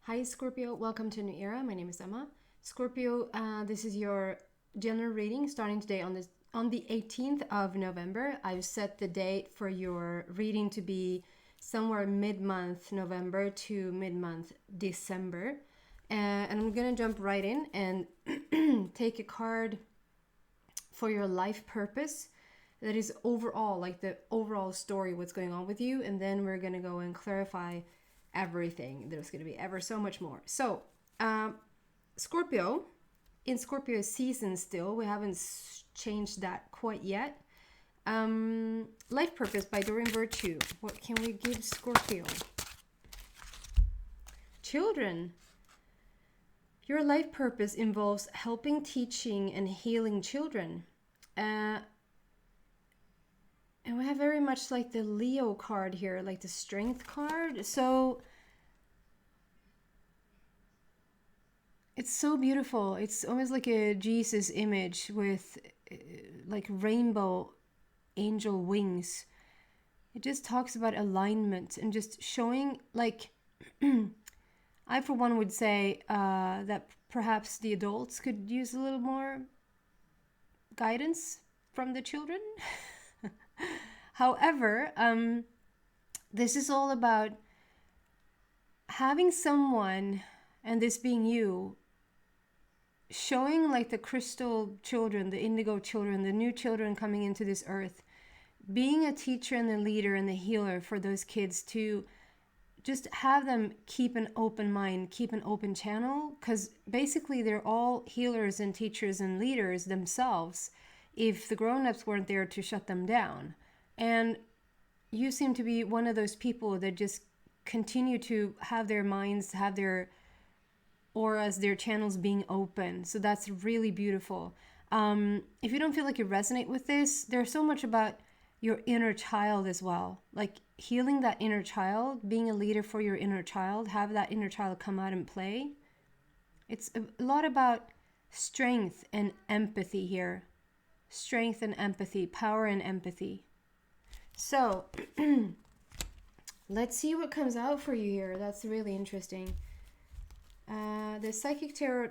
Hi Scorpio, welcome to a new era. My name is Emma. Scorpio, this is your general reading starting today on the 18th of November. I've set the date for your reading to be somewhere mid-month November to mid-month December. And I'm going to jump right in and take a card for your life purpose that is overall, like the overall story, what's going on with you. And then we're going to go and clarify everything. There's going to be ever so much more. So, Scorpio, in Scorpio season still, we haven't changed that quite yet. Life Purpose by Doreen Virtue. What can we give Scorpio? Children. Your life purpose involves helping, teaching, and healing children. And we have very much like the Leo card here, like the Strength card. So it's so beautiful. It's almost like a Jesus image with like rainbow angel wings. It just talks about alignment and just showing, like, I for one would say that perhaps the adults could use a little more guidance from the children. However, this is all about having someone, and this being you, showing like the crystal children, the indigo children, the new children coming into this earth, being a teacher and a leader and the healer for those kids, to just have them keep an open mind, keep an open channel, because basically they're all healers and teachers and leaders themselves if the grown-ups weren't there to shut them down. And you seem to be one of those people that just continue to have their minds, have their auras, their channels being open. So that's really beautiful. If you don't feel like you resonate with this, there's so much about your inner child as well. Like healing that inner child, being a leader for your inner child, have that inner child come out and play. It's a lot about strength and empathy here. Strength and empathy, power and empathy. So let's see what comes out for you here. That's really interesting. The Psychic Tarot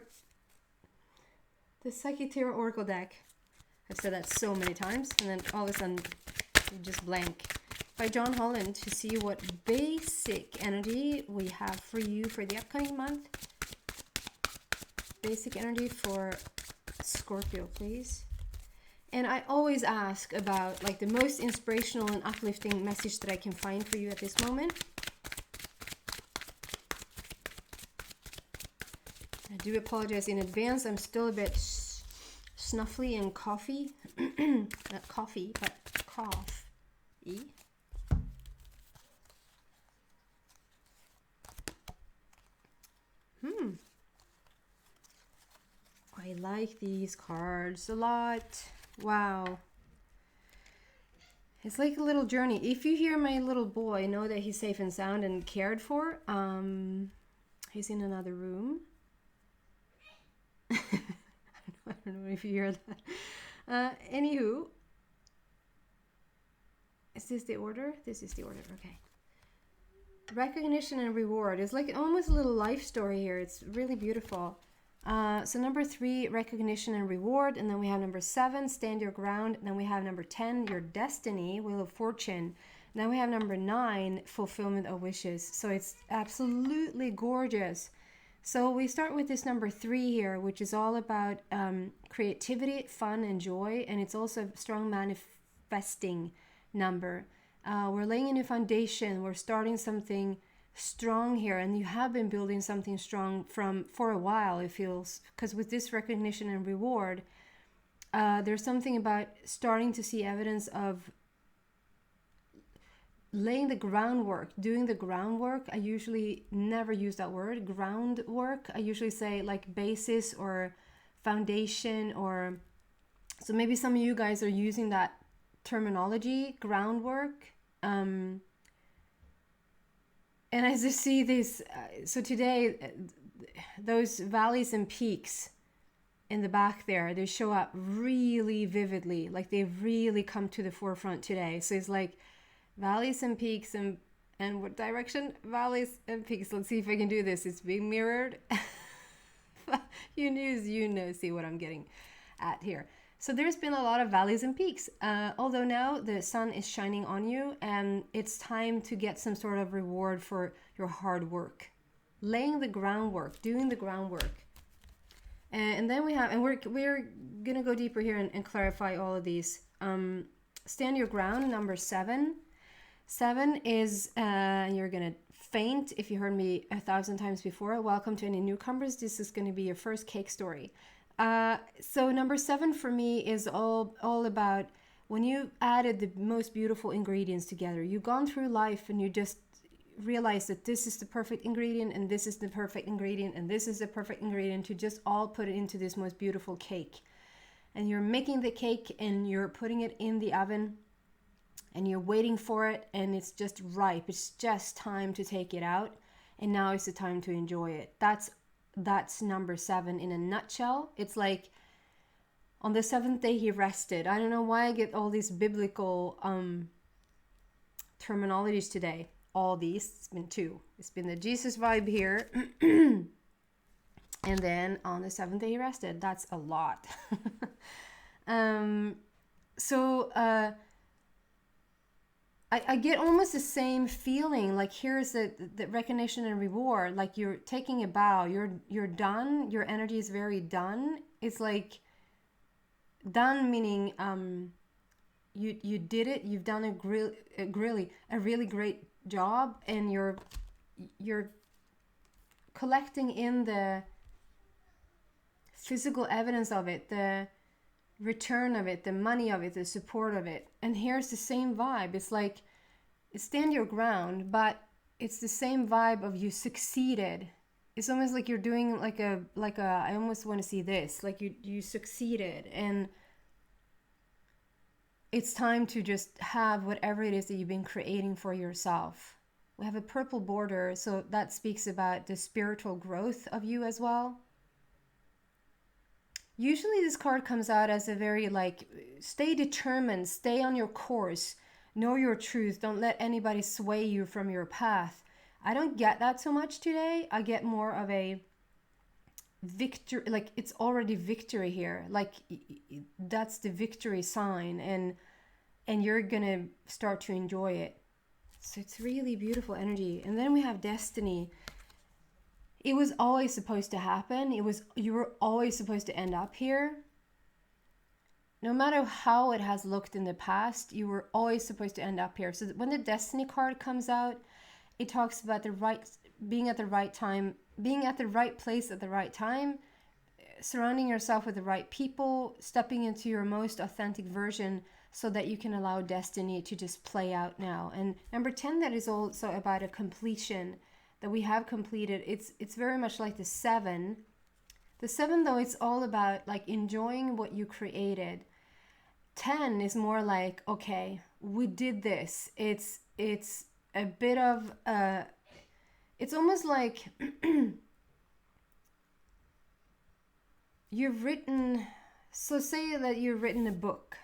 Oracle deck. I've said that so many times, and then all of a sudden you just blank. By John Holland, to see what basic energy we have for you for the upcoming month. Basic energy for Scorpio, please. And I always ask about like the most inspirational and uplifting message that I can find for you at this moment. I do apologize in advance. I'm still a bit snuffly and coffee. Not coffee, but cough-y. I like these cards a lot. Wow. It's like a little journey. If you hear my little boy, know that he's safe and sound and cared for. He's in another room. I don't know if you hear that. Anywho, is this the order? This is the order. Okay. Recognition and reward. It's like almost a little life story here. It's really beautiful. So number 3, recognition and reward. And then we have number 7, stand your ground. And then we have number 10, your destiny, wheel of fortune. And then we have number 9, fulfillment of wishes. So it's absolutely gorgeous. So we start with this number 3 here, which is all about creativity, fun, and joy. And it's also a strong manifesting number. We're laying a new foundation. We're starting something strong here, and you have been building something strong for a while, it feels, because with this recognition and reward, there's something about starting to see evidence of laying the groundwork, doing the groundwork. I usually never use that word, groundwork. I usually say like basis or foundation, or so maybe some of you guys are using that terminology, groundwork. And I just see this, so today, those valleys and peaks in the back there, they show up really vividly, like they've really come to the forefront today. So it's like valleys and peaks and And what direction? Valleys and peaks. Let's see if I can do this. It's being mirrored. you see what I'm getting at here. So there's been a lot of valleys and peaks. Although now the sun is shining on you and it's time to get some sort of reward for your hard work. Laying the groundwork, doing the groundwork. And then we have, and we're going to go deeper here and clarify all of these. Stand your ground, number 7. 7 is, you're going to faint if you heard me 1,000 times before. Welcome to any newcomers. This is going to be your first cake story. So number 7 for me is all about when you added the most beautiful ingredients together. You've gone through life and you just realize that this is the perfect ingredient and this is the perfect ingredient and this is the perfect ingredient to just all put it into this most beautiful cake. And you're making the cake and you're putting it in the oven and you're waiting for it and it's just ripe. It's just time to take it out and now is the time to enjoy it. That's number 7 in a nutshell. It's like on the 7th day he rested. I don't know why I get all these biblical terminologies today. All these, it's been 2. It's been the Jesus vibe here. And then on the 7th day he rested. That's a lot. I get almost the same feeling. Like here's the recognition and reward. Like you're taking a bow. You're done. Your energy is very done. It's like done meaning you did it. You've done a really great job, and you're collecting in the physical evidence of it, the return of it, the money of it, the support of it. And here's the same vibe. It's like stand your ground, but it's the same vibe of you succeeded. It's almost like you're doing like a I almost want to see this, like you succeeded, and it's time to just have whatever it is that you've been creating for yourself. We have a purple border, so that speaks about the spiritual growth of you as well. Usually this card comes out as a very like, stay determined, stay on your course, know your truth, don't let anybody sway you from your path. I don't get that so much today. I get more of a victory, like it's already victory here. Like that's the victory sign, and you're gonna start to enjoy it. So it's really beautiful energy. And then we have destiny. It was always supposed to happen. You were always supposed to end up here. No matter how it has looked in the past, you were always supposed to end up here. So when the destiny card comes out, it talks about being at the right time, being at the right place at the right time, surrounding yourself with the right people, stepping into your most authentic version so that you can allow destiny to just play out now. And number 10, that is also about a completion that we have completed. It's very much like the 7. The 7, though, it's all about like enjoying what you created. 10 is more like, okay, we did this. It's a bit of it's almost like you've written, so say that you've written a book.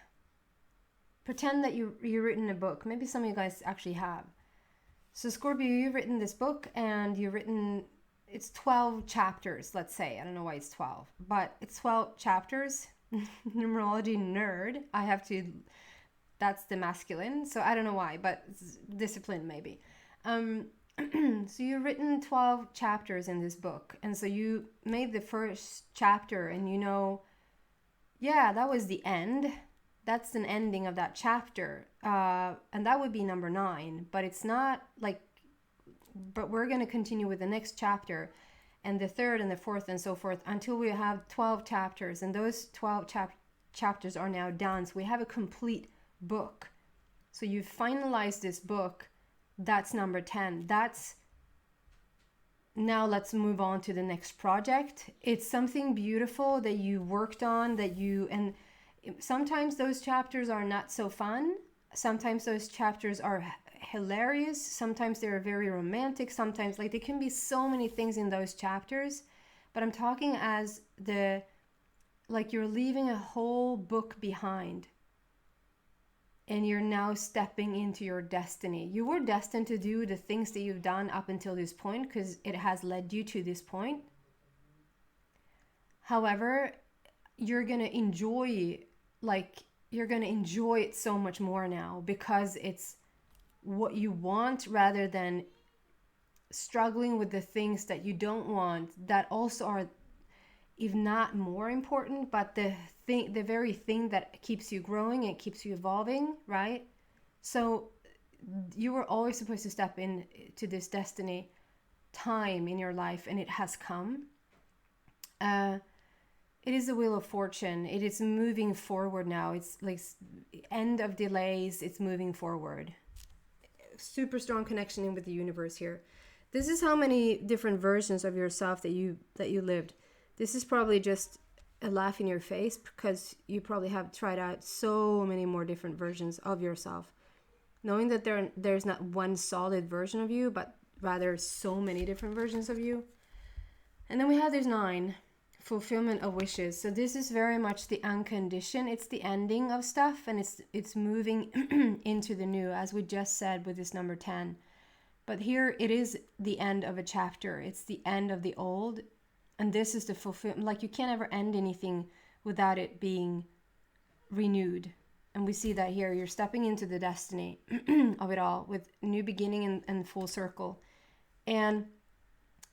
Pretend that you've written a book. Maybe some of you guys actually have. So Scorpio, you've written this book and it's 12 chapters, let's say. I don't know why it's 12, but it's 12 chapters. Numerology nerd. That's the masculine. So I don't know why, but discipline maybe. So you've written 12 chapters in this book. And so you made the first chapter and yeah, that was the end. That's an ending of that chapter. And that would be number 9, but it's not like, but we're going to continue with the next chapter and the 3rd and the 4th and so forth until we have 12 chapters. And those 12 chapters are now done. So we have a complete book. So you've finalized this book. That's number 10. Now let's move on to the next project. It's something beautiful that you worked on, and sometimes those chapters are not so fun. Sometimes those chapters are hilarious. Sometimes they're very romantic. Sometimes like there can be so many things in those chapters, but I'm talking as like you're leaving a whole book behind. and you're now stepping into your destiny. You were destined to do the things that you've done up until this point because it has led you to this point. However, you're going to enjoy, like, you're going to enjoy it so much more now because it's what you want rather than struggling with the things that you don't want that also are, if not more important, but the very thing that keeps you growing and keeps you evolving, right? So you were always supposed to step into this destiny time in your life, and it has come. It is the wheel of fortune. It is moving forward now. It's like end of delays. It's moving forward. Super strong connection in with the universe here. This is how many different versions of yourself that you lived. This is probably just a laugh in your face because you probably have tried out so many more different versions of yourself. Knowing that there's not one solid version of you, but rather so many different versions of you. And then we have this 9, fulfillment of wishes. So this is very much the unconditioned. It's the ending of stuff, and it's moving into the new, as we just said with this number 10. But here it is the end of a chapter. It's the end of the old. And this is the fulfillment. Like, you can't ever end anything without it being renewed. And we see that here. You're stepping into the destiny of it all with new beginning and full circle. And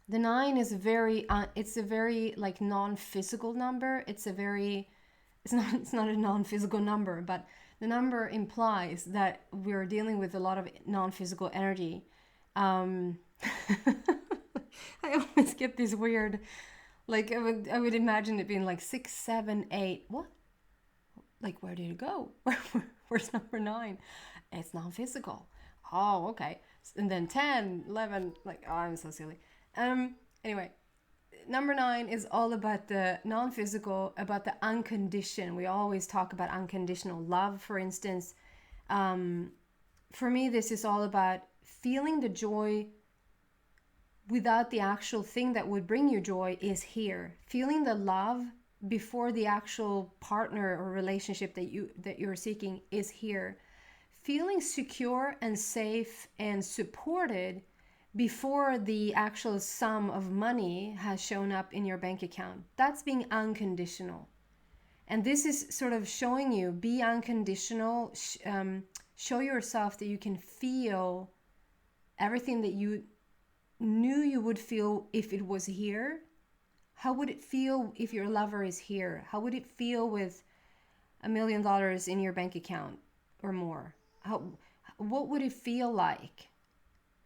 the 9 is it's a very like non-physical number. It's not a non-physical number, but the number implies that we're dealing with a lot of non-physical energy. I always get this weird, like I would imagine it being like 6, 7, 8. What? Like, where did it go? Where's number 9? It's non-physical. Oh, okay. And then 10, 11. Like, oh, I'm so silly. Anyway, number 9 is all about the non-physical, about the unconditioned. We always talk about unconditional love, for instance. For me, this is all about feeling the joy without the actual thing that would bring you joy is here. Feeling the love before the actual partner or relationship that you're seeking is here. Feeling secure and safe and supported before the actual sum of money has shown up in your bank account. That's being unconditional. And this is sort of showing you, be unconditional, show yourself that you can feel everything that you knew you would feel if it was here. How would it feel if your lover is here? How would it feel with $1 million in your bank account or more? What would it feel like?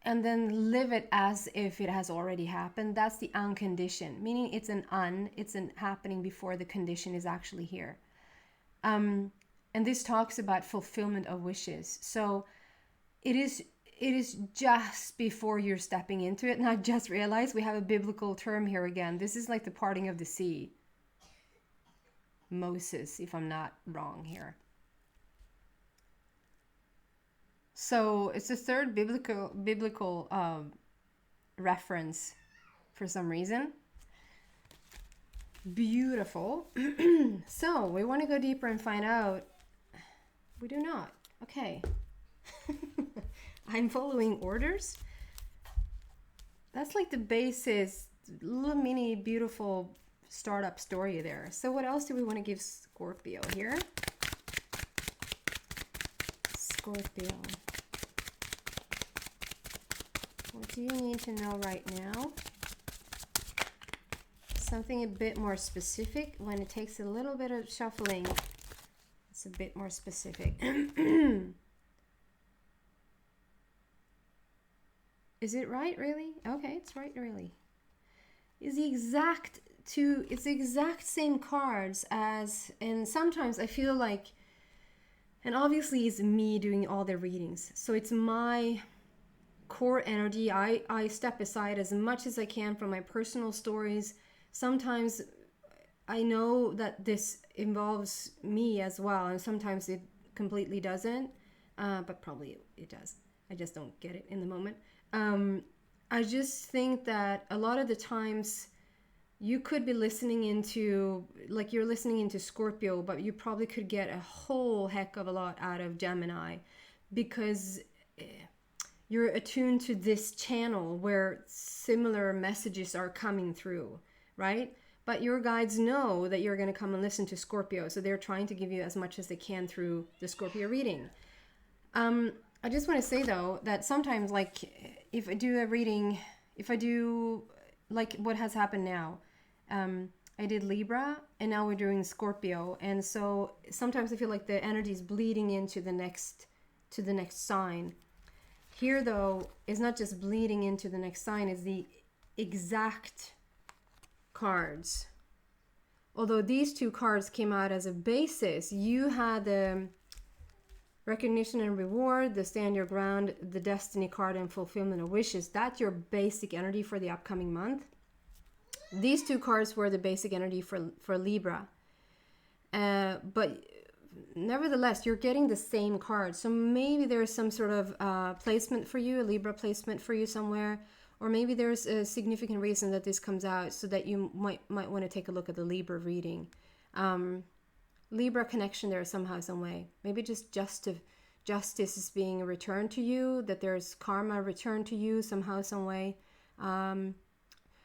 And then live it as if it has already happened. That's the unconditioned, meaning it's an happening before the condition is actually here. And this talks about fulfillment of wishes. So it is just before you're stepping into it. And I just realized we have a biblical term here again. This is like the parting of the sea. Moses, if I'm not wrong here. So it's the third biblical reference for some reason. Beautiful. So we want to go deeper and find out. We do not. Okay. I'm following orders. That's like the basis, little mini beautiful startup story there. So what else do we want to give Scorpio here? Scorpio. What do you need to know right now? Something a bit more specific. When it takes a little bit of shuffling, it's a bit more specific. Is it right, really? Okay, it's right, really. It's the exact same cards as, and sometimes I feel like, and obviously it's me doing all the readings, so it's my core energy. I step aside as much as I can from my personal stories. Sometimes I know that this involves me as well, and sometimes it completely doesn't, but probably it does. I just don't get it in the moment. I just think that a lot of the times you could be listening into, like you're listening into Scorpio, but you probably could get a whole heck of a lot out of Gemini, because you're attuned to this channel where similar messages are coming through, right? But your guides know that you're going to come and listen to Scorpio, so they're trying to give you as much as they can through the Scorpio reading. I just want to say though that sometimes, like if I do a reading, if I do like what has happened now, I did Libra and now we're doing Scorpio, and so sometimes I feel like the energy is bleeding into the next sign. Here though, it's not just bleeding into the next sign, it's the exact cards. Although these two cards came out as a basis, you had the recognition and reward, the stand your ground, the destiny card, and fulfillment of wishes. That's your basic energy for the upcoming month. These two cards were the basic energy for Libra. But nevertheless, you're getting the same card. So maybe there's some sort of placement for you, a Libra placement for you somewhere. Or maybe there's a significant reason that this comes out so that you might want to take a look at the Libra reading. Libra connection there somehow, some way. Maybe just justice is being returned to you, that there's karma returned to you somehow, some way.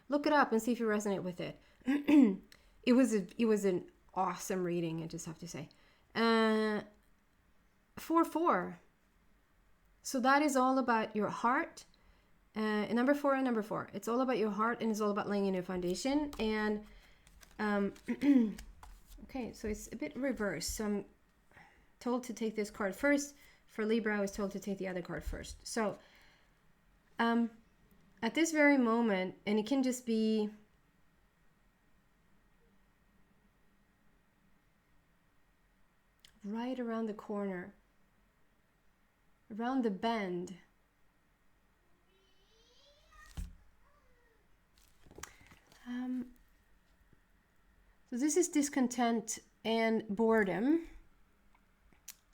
Look it up and see if you resonate with it. It was an awesome reading, I just have to say. 4-4. So that is all about your heart. Number 4 and number 4. It's all about your heart, and it's all about laying a new foundation. And okay, so it's a bit reversed. So I'm told to take this card first. For Libra, I was told to take the other card first. So at this very moment, and it can just be right around the corner, around the bend. So this is discontent and boredom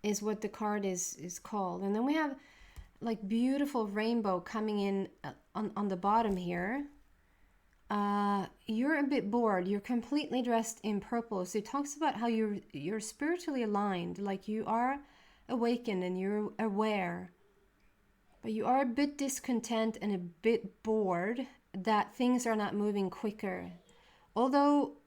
is what the card is called. And then we have like beautiful rainbow coming in on the bottom here. You're a bit bored. You're completely dressed in purple. So it talks about how you're spiritually aligned, like you are awakened and you're aware. But you are a bit discontent and a bit bored that things are not moving quicker. Although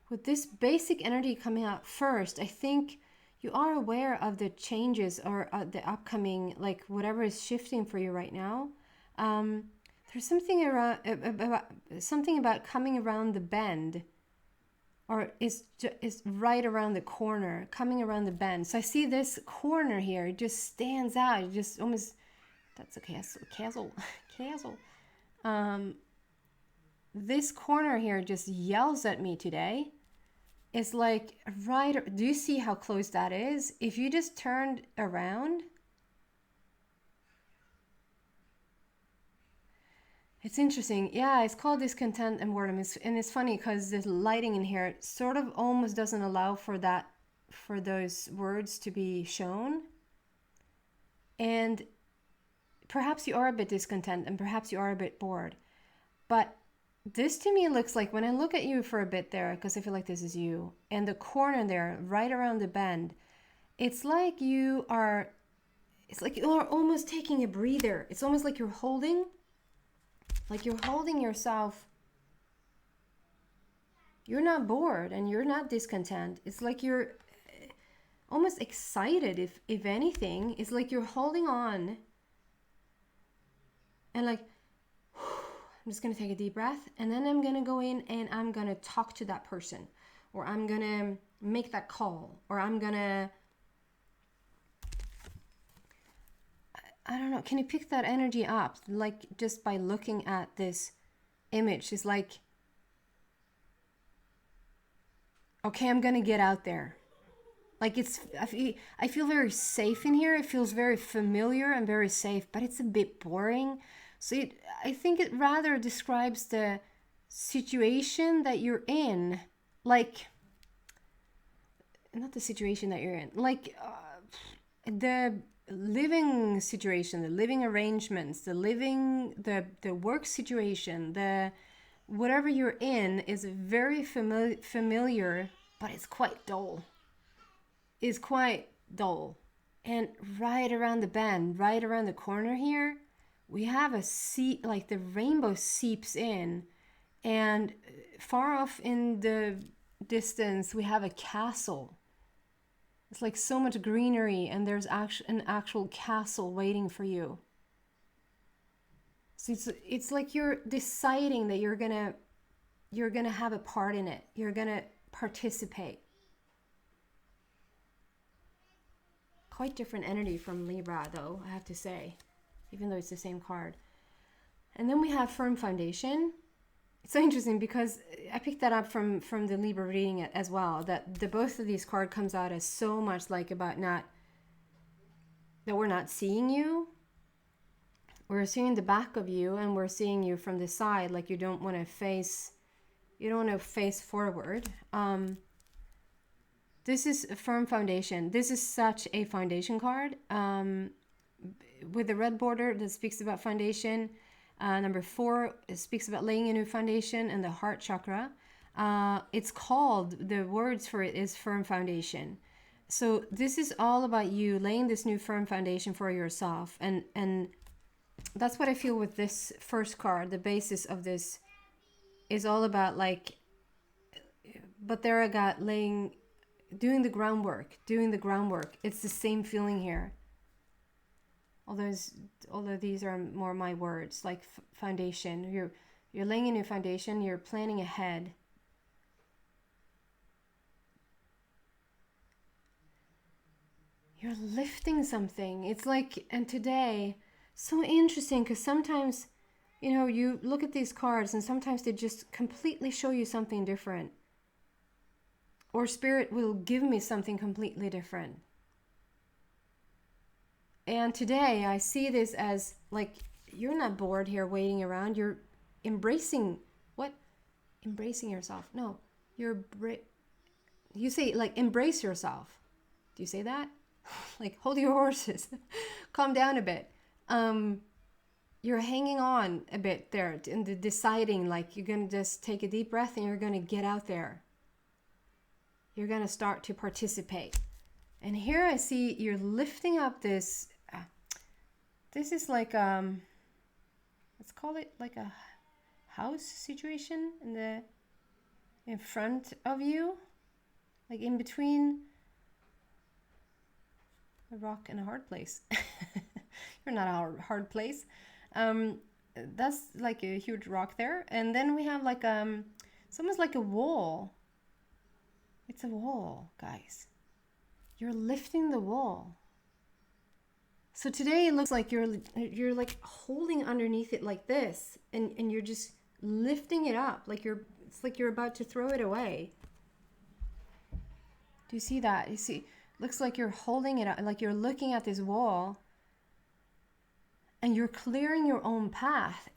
with this basic energy coming out first, I think you are aware of the changes or the upcoming, like whatever is shifting for you right now. There's something about coming around the bend, or is right around the corner, coming around the bend. So I see this corner here, it just stands out. It just almost, that's a castle. This corner here just yells at me today. It's like right, do you see how close that is? If you just turned around, it's interesting. Yeah, it's called discontent and boredom. And it's funny because the lighting in here sort of almost doesn't allow for that, for those words to be shown. And perhaps you are a bit discontent and perhaps you are a bit bored. But this to me looks like, when I look at you for a bit there, because I feel like this is you, and the corner there, right around the bend, it's like you're almost taking a breather. It's almost like you're holding yourself. You're not bored and you're not discontent. It's like you're almost excited, if anything. It's like you're holding on and like, I'm just going to take a deep breath, and then I'm going to go in and I'm going to talk to that person, or I'm going to make that call, or I'm going to, I don't know, can you pick that energy up? Like just by looking at this image, it's like, okay, I'm going to get out there. Like I feel very safe in here. It feels very familiar and very safe, but it's a bit boring. So I think it rather describes the situation that you're in, like, not the situation that you're in, like the living situation, the living arrangements, the work situation, the whatever you're in is very familiar, but it's quite dull. It's quite dull. And right around the bend, right around the corner here, we have a seep, like the rainbow seeps in, and far off in the distance we have a castle. It's like so much greenery, and there's an actual castle waiting for you. So it's like you're deciding that you're gonna have a part in it. You're gonna participate. Quite different energy from Libra, though, I have to say, even though it's the same card. And then we have firm foundation. It's so interesting because I picked that up from the Libra reading it as well, that the both of these cards comes out as so much like about not, that we're not seeing you. We're seeing the back of you, and we're seeing you from the side, like you don't want to face forward. This is a firm foundation. This is such a foundation card. With the red border that speaks about foundation. Number 4, it speaks about laying a new foundation, and the heart chakra. It's called, the words for it is firm foundation. So this is all about you laying this new firm foundation for yourself. And that's what I feel with this first card. The basis of this is all about like, but there I got doing the groundwork. It's the same feeling here. Although these are more my words, like foundation. You're laying a new foundation. You're planning ahead. You're lifting something. It's like, and today, so interesting, because sometimes, you know, you look at these cards and sometimes they just completely show you something different. Or Spirit will give me something completely different. And today I see this as like, you're not bored here waiting around. You're embracing what? Embracing yourself. No, you say like embrace yourself. Do you say that? Like hold your horses. Calm down a bit. You're hanging on a bit there and deciding, like you're going to just take a deep breath and you're going to get out there. You're going to start to participate. And here I see you're lifting up this, this is like, let's call it like a house situation in front of you, like in between a rock and a hard place. You're not a hard place. That's like a huge rock there. And then we have like, it's almost like a wall. It's a wall, guys. You're lifting the wall. So today it looks like you're like holding underneath it like this, and you're just lifting it up like it's like you're about to throw it away. Do you see that? You see, looks like you're holding it up, like you're looking at this wall and you're clearing your own path.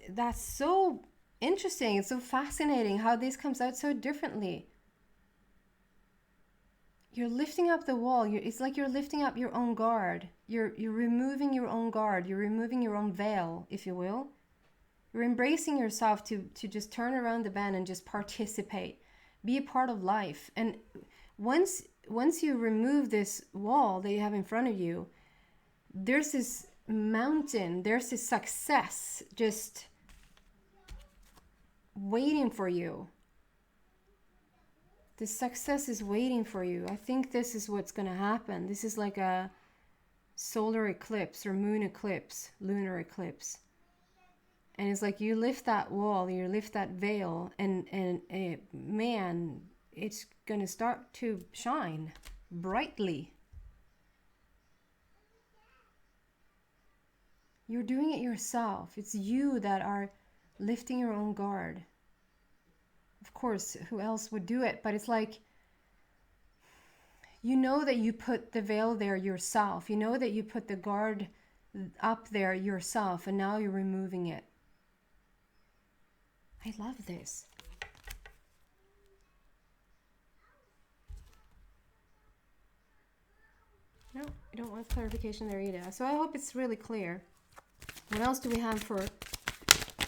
That's so interesting. It's so fascinating how this comes out so differently. You're lifting up the wall. It's like you're lifting up your own guard. You're removing your own guard. You're removing your own veil, if you will. You're embracing yourself to just turn around the bend and just participate. Be a part of life. And once you remove this wall that you have in front of you, there's this mountain, there's this success just waiting for you. The success is waiting for you. I think this is what's going to happen. This is like a solar eclipse or moon eclipse, lunar eclipse. And it's like you lift that wall, you lift that veil, and man, it's going to start to shine brightly. You're doing it yourself. It's you that are lifting your own guard. Of course, who else would do it? But it's like, you know that you put the veil there yourself. You know that you put the guard up there yourself, and now you're removing it. I love this. No, we don't want clarification there either. So I hope it's really clear. What else do we have for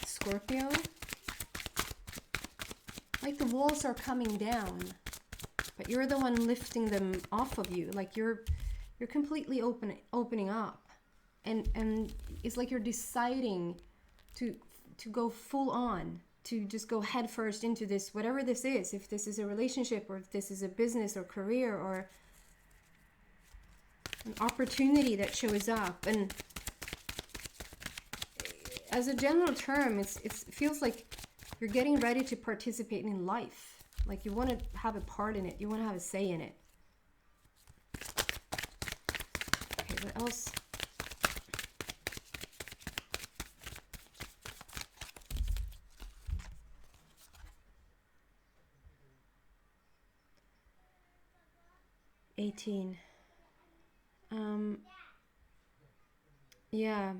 Scorpio? Like the walls are coming down, but you're the one lifting them off of you. Like you're completely opening up, and it's like you're deciding to go full on, to just go head first into this, whatever this is. If this is a relationship, or if this is a business or career, or an opportunity that shows up. And as a general term, it feels like you're getting ready to participate in life. Like you want to have a part in it. You want to have a say in it. Okay, what else? Yeah,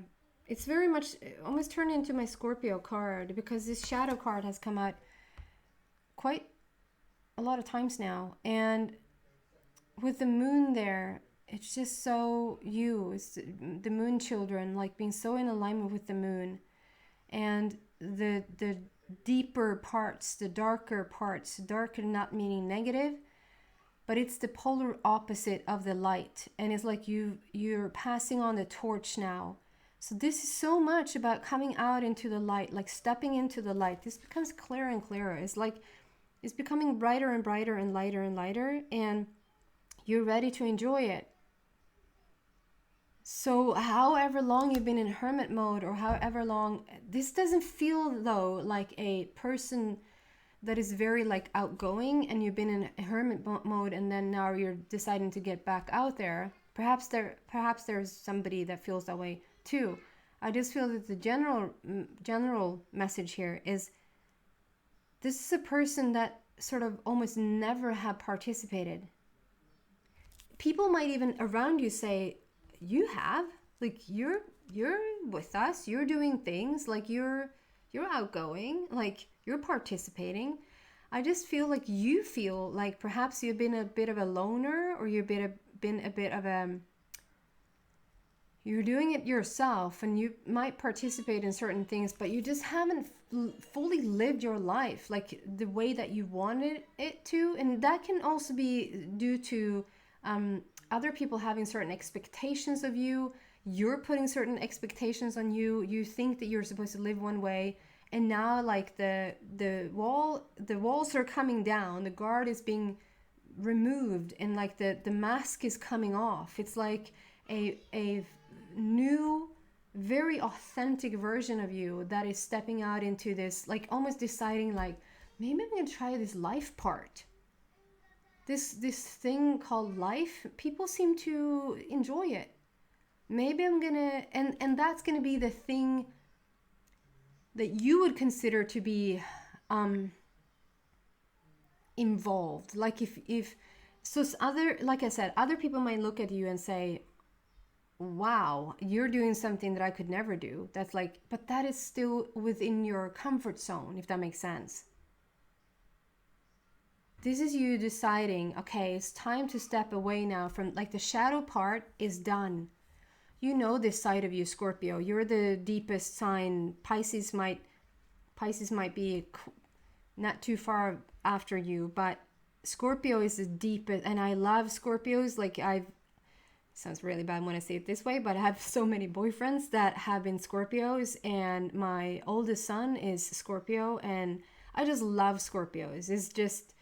it's very much almost turned into my Scorpio card, because this shadow card has come out quite a lot of times now. And with the moon there, it's just so it's the moon children, like being so in alignment with the moon. And the deeper parts, the darker parts, darker not meaning negative, but it's the polar opposite of the light. And it's like you're passing on the torch now. So this is so much about coming out into the light, like stepping into the light. This becomes clearer and clearer. It's like it's becoming brighter and brighter and lighter and lighter, and you're ready to enjoy it. So however long you've been in hermit mode, or however long, this doesn't feel though like a person that is very like outgoing, and you've been in hermit mode, and then now you're deciding to get back out there. Perhaps there's somebody that feels that way too. I just feel that the general message here is, this is a person that sort of almost never have participated. People might even around you say, you have, like you're with us, you're doing things, like you're outgoing, like you're participating. I just feel like you feel like perhaps you've been a bit of a loner, or you've been a bit of a, you're doing it yourself, and you might participate in certain things, but you just haven't fully lived your life like the way that you wanted it to. And that can also be due to other people having certain expectations of you. You're putting certain expectations on you. You think that you're supposed to live one way, and now like the walls are coming down, the guard is being removed, and like the mask is coming off. It's like a new, very authentic version of you that is stepping out into this, like almost deciding like, maybe I'm gonna try this life part. This thing called life, people seem to enjoy it. Maybe I'm gonna, and that's gonna be the thing that you would consider to be involved. Like if so other, like I said, other people might look at you and say, wow, you're doing something that I could never do. That's like, but that is still within your comfort zone, if that makes sense. This is you deciding, okay, it's time to step away now from, like, the shadow part is done. You know this side of you, Scorpio. You're the deepest sign. Pisces might be not too far after you, but Scorpio is the deepest. And I love Scorpios. Like, sounds really bad when I say it this way, but I have so many boyfriends that have been Scorpios, and my oldest son is Scorpio, and I just love Scorpios. It's just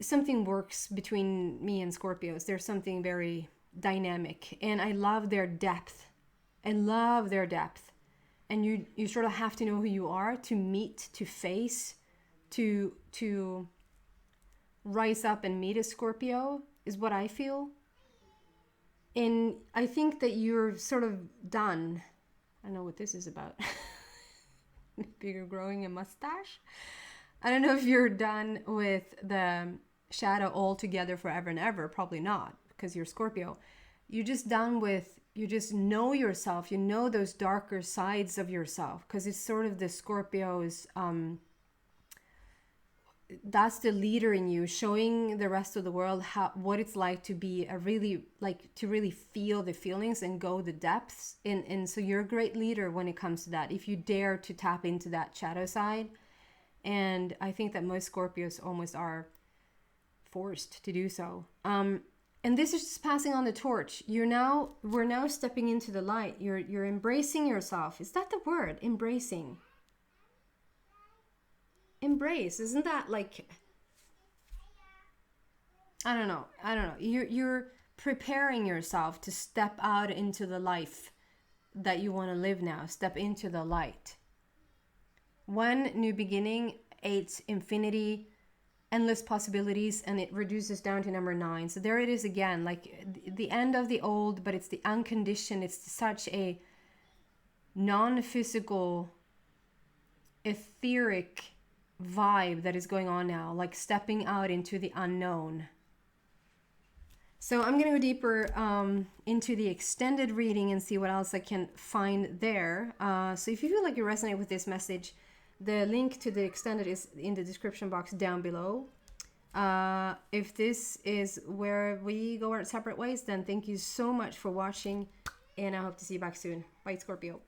something works between me and Scorpios. There's something very dynamic, and I love their depth. And you sort of have to know who you are to meet, to face, to rise up and meet a Scorpio, is what I feel. And I think that you're sort of done. I don't know what this is about. Maybe you're growing a mustache. I don't know if you're done with the shadow altogether forever and ever. Probably not, because you're Scorpio. You're just done with, you just know yourself. You know those darker sides of yourself, because it's sort of the Scorpio's that's the leader in you, showing the rest of the world what it's like to be a really, like, to really feel the feelings and go the depths. And so you're a great leader when it comes to that, if you dare to tap into that shadow side. And I think that most Scorpios almost are forced to do so. And this is just passing on the torch. We're now stepping into the light. You're embracing yourself. Is that the word? Embracing. Embrace, isn't that like, I don't know. You're preparing yourself to step out into the life that you want to live now. Step into the light. One new beginning, 8 infinity, endless possibilities, and it reduces down to number 9. So there it is again, like the end of the old, but it's the unconditioned. It's such a non-physical, etheric vibe that is going on now, like stepping out into the unknown. So I'm going to go deeper into the extended reading and see what else I can find there. So if you feel like you resonate with this message, the link to the extended is in the description box down below. If this is where we go our separate ways, then thank you so much for watching, and I hope to see you back soon. Bye, Scorpio.